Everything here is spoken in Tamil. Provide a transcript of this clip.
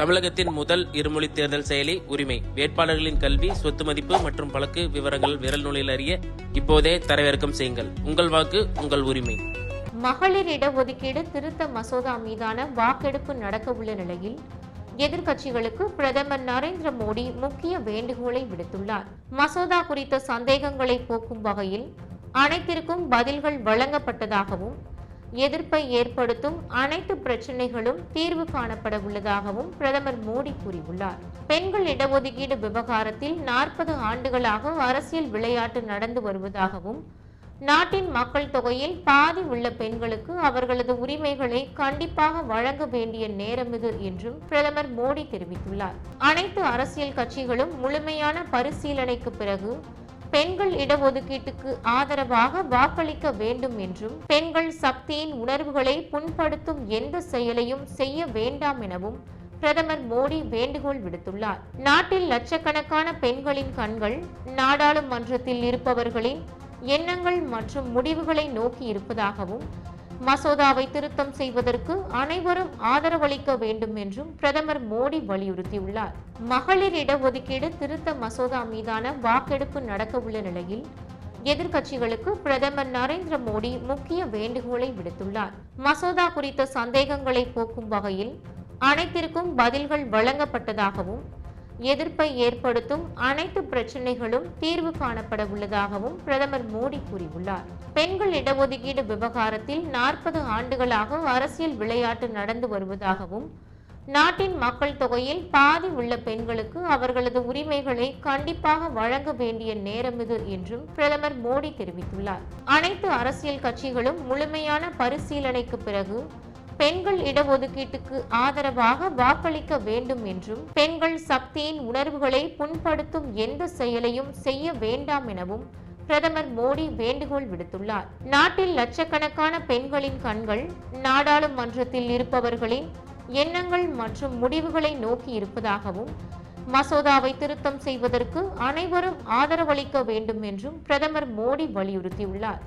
தமிழகத்தின் முதல் இருமொழி தேர்தல் செயலி உரிமை. வேட்பாளர்களின் கல்வி, சொத்து மதிப்பு மற்றும் வழக்கு விவரங்கள் விரல் நுழையில் அறிய இப்போதே தரவிறக்கம் செய்யுங்கள். உங்கள் வாக்கு உங்கள் உரிமை. மகளிர் இடஒதுக்கீடு திருத்த மசோதா மீதான வாக்கெடுப்பு நடக்க உள்ள நிலையில் எதிர்க்கட்சிகளுக்கு பிரதமர் நரேந்திர மோடி முக்கிய வேண்டுகோளை விடுத்துள்ளார். மசோதா குறித்த சந்தேகங்களை போக்கும் வகையில் அனைத்திற்கும் பதில்கள் வழங்கப்பட்டதாகவும் எதிர்ப்பை ஏற்படுத்தும் அனைத்து பிரச்சினைகளும் தீர்வு காணப்பட உள்ளதாகவும் பிரதமர் மோடி கூறியுள்ளார். பெண்கள் இடஒதுக்கீடு விவகாரத்தில் 40 ஆண்டுகளாக அரசியல் விளையாட்டு நடந்து வருவதாகவும் நாட்டின் மக்கள் தொகையில் பாதி உள்ள பெண்களுக்கு அவர்களது உரிமைகளை கண்டிப்பாக வழங்க வேண்டிய நேரம் இது என்றும் பிரதமர் மோடி தெரிவித்துள்ளார். அனைத்து அரசியல் கட்சிகளும் முழுமையான பரிசீலனைக்கு பிறகு பெண்கள் இடஒதுக்கீட்டுக்கு ஆதரவாக வாக்களிக்க வேண்டும் என்றும் பெண்கள் சக்தியின் உணர்வுகளை புண்படுத்தும் எந்த செயலையும் செய்ய வேண்டாம் எனவும் பிரதமர் மோடி வேண்டுகோள் விடுத்துள்ளார். நாட்டில் லட்சக்கணக்கான பெண்களின் கண்கள் நாடாளுமன்றத்தில் இருப்பவர்களின் எண்ணங்கள் மற்றும் முடிவுகளை நோக்கி இருப்பதாகவும் மசோதாவை திருத்தம் செய்வதற்கு அனைவரும் ஆதரவளிக்க வேண்டும் என்றும் பிரதமர் மோடி வலியுறுத்தியுள்ளார். மகளிர் இடஒதுக்கீடு திருத்த மசோதா மீதான வாக்கெடுப்பு நடக்க உள்ள நிலையில் எதிர்க்கட்சிகளுக்கு பிரதமர் நரேந்திர மோடி முக்கிய வேண்டுகோளை விடுத்துள்ளார். மசோதா குறித்த சந்தேகங்களை போக்கும் வகையில் அனைத்திற்கும் பதில்கள் வழங்கப்பட்டதாகவும் எதிர்ப்பை ஏற்படுத்தும் அனைத்து பிரச்சினைகளும் தீர்வு காணப்பட உள்ளதாகவும் பிரதமர் மோடி கூறியுள்ளார். பெண்கள் இடஒதுக்கீடு விவகாரத்தில் 40 ஆண்டுகளாக அரசியல் விளையாட்டு நடந்து வருவதாகவும் நாட்டின் மக்கள் தொகையில் பாதி உள்ள பெண்களுக்கு அவர்களது உரிமைகளை கண்டிப்பாக வழங்க வேண்டிய நேரம் இது என்றும் பிரதமர் மோடி தெரிவித்துள்ளார். அனைத்து அரசியல் கட்சிகளும் முழுமையான பரிசீலனைக்கு பிறகு பெண்கள் இடஒதுக்கீட்டுக்கு ஆதரவாக வாக்களிக்க வேண்டும் என்றும் பெண்கள் சக்தியின் உணர்வுகளை புண்படுத்தும் எந்த செயலையும் செய்ய வேண்டாம் எனவும் பிரதமர் மோடி வேண்டுகோள் விடுத்துள்ளார். நாட்டில் லட்சக்கணக்கான பெண்களின் கண்கள் நாடாளுமன்றத்தில் இருப்பவர்களின் எண்ணங்கள் மற்றும் முடிவுகளை நோக்கி இருப்பதாகவும் மசோதாவை திருத்தம் செய்வதற்கு அனைவரும் ஆதரவளிக்க வேண்டும் என்றும் பிரதமர் மோடி வலியுறுத்தியுள்ளார்.